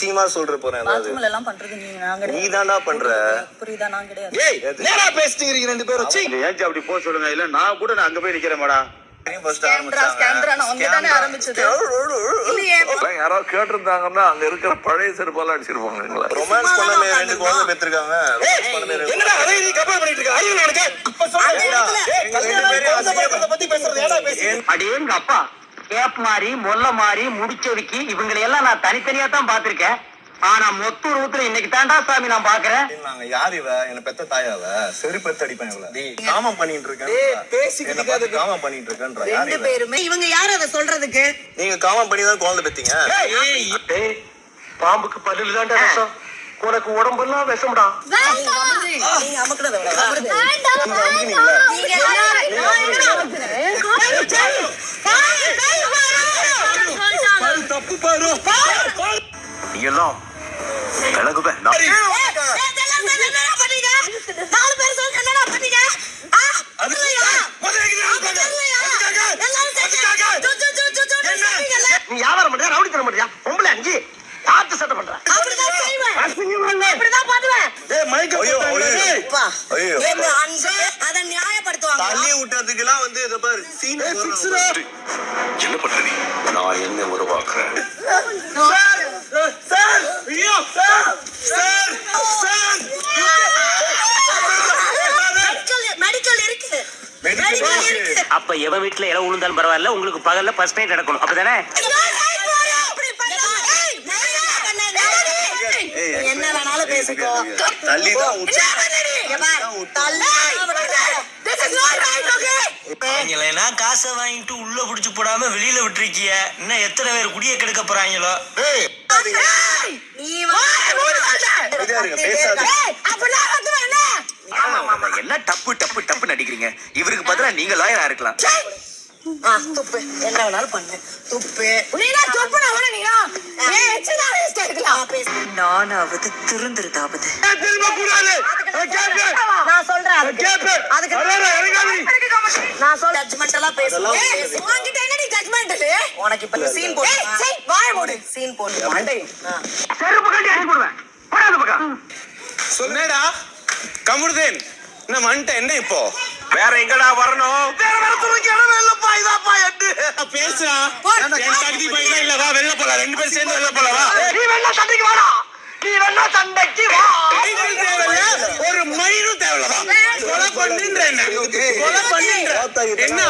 சீமா சொல்ற போறேன் பாத்ரூம்ல எல்லாம் பண்றது நீ தான்டா பண்ற. புரியுதா? நான் கிடையாது. ஏய் நேரா பேசிட்டீங்க ரெண்டு பேரும். ஏன் அப்படி போக சொல்லுங்க. இல்ல நான் கூட அங்க போய் நிக்கிறேன் மேடா. யாராவது கேட்டிருந்தாங்கன்னா அங்க இருக்கிற பழைய செருப்பாலாம் அடிச்சிருப்பாங்க. ரொமான்ஸ் பண்ணமே 2 குழந்தை பெற்றிருக்காங்க. என்னடா அதை நீ கம்பேர் பண்ணிட்டு இருக்க? அறிவு உனக்கு? இப்ப சொல்றேன் பத்தி பேசுறது ஏடா பேசி. அடேங்க அப்பா, கேப் மாறி மொல்ல மாறி முடிச்சொதுக்கி இவங்களை எல்லாம் நான் தனித்தனியா தான் பாத்திருக்கேன். ஆனா மொத்த ரூத்துல இன்னைக்கு தாண்டா சாமி நான் பாக்குறேன். யார் இவ? என்ன பெத்த தாயாவ? செருப்பு எடுத்து அடிப்பேன் இவள. காமம் பண்ணிட்டு இருக்கேன். பேசிக்கிட்டு காமம் பண்ணிட்டு இருக்கேன்ற. ரெண்டு பேருமே இவங்க யார் அத சொல்றதுக்கு? நீங்க காமம் பண்ணி தான் குழந்தை பெத்தீங்க. ஏய் பாம்புக்கு பல்லுல தான்டா விஷம். உனக்கு உடம்பெல்லாம் விஷம்டா. நீங்க அமக்குறத விட தப்பு பாரு. நீங்கெல்லாம் விலகுவே. நீ வியாபாரம் பண்றியா? ரவுடி தர மாட்டியா? பொம்பளை அஞ்சு பார்த்து சட்டை பண்ற. தள்ளி விட்டதுக்கெல்லாம் வந்து இத பாரு சீன் என்ன பண்ற நீ? நான் என்ன உருவாக்குறேன்? அப்ப எவன் வீட்டுல இடம் விழுந்தாலும் பரவாயில்ல, உங்களுக்கு பகல்ல ஃபர்ஸ்ட் நைட் நடக்கணும். அப்படிதானே? என்ன வேணாலும் பேசிக்கோ. காசை வாங்கிட்டு உள்ள புடிச்சு போடாம வெளியில விட்டுருக்கிய. இன்னும் எத்தனை பேர் குடிய கெடுக்க போறாங்களோ? எல்லாம் டப்பு டப்பு டப்பு நடிக்கிறீங்க. இவருக்கு பதிலா நீங்க லாயரா இருக்கலாம். துப்பு என்ன வேணாலும் பண்ணு. துப்பு நானாவது திருந்துருதாவது. நான் சொல்றேன் நான் சொல்ல ஜட்ஜ்மெண்ட் எல்லாம் பேசுவேன். என்னடி ஜட்ஜ்மெண்ட்? உனக்கு இப்ப சீன் போடு. வாய் மூடு. சீன் போடு. மண்டை செருப்பு கட்டி அடி போடுவேன். போடாத பக்கம். சொன்னேடா கமருதேன். என்ன மண்ட என்ன இப்போ? வேற எங்கடா வரணும்? வேற வரதுக்கு இடமே இல்லப்பா. இதாப்பா எட்டு பேசுடா. என் தகுதி பையனா இல்ல. வா வெளில போலாம். ரெண்டு பேரும் சேர்ந்து வெளில போலாம். வா. நீ வேணா சண்டைக்கு வாடா. நீ வேணா சண்டைக்கு வா. ஒரு மயிரும் தேவையில்ல. கொலை பண்ணின்ற என்ன? கொலை பண்ணின்ற என்ன?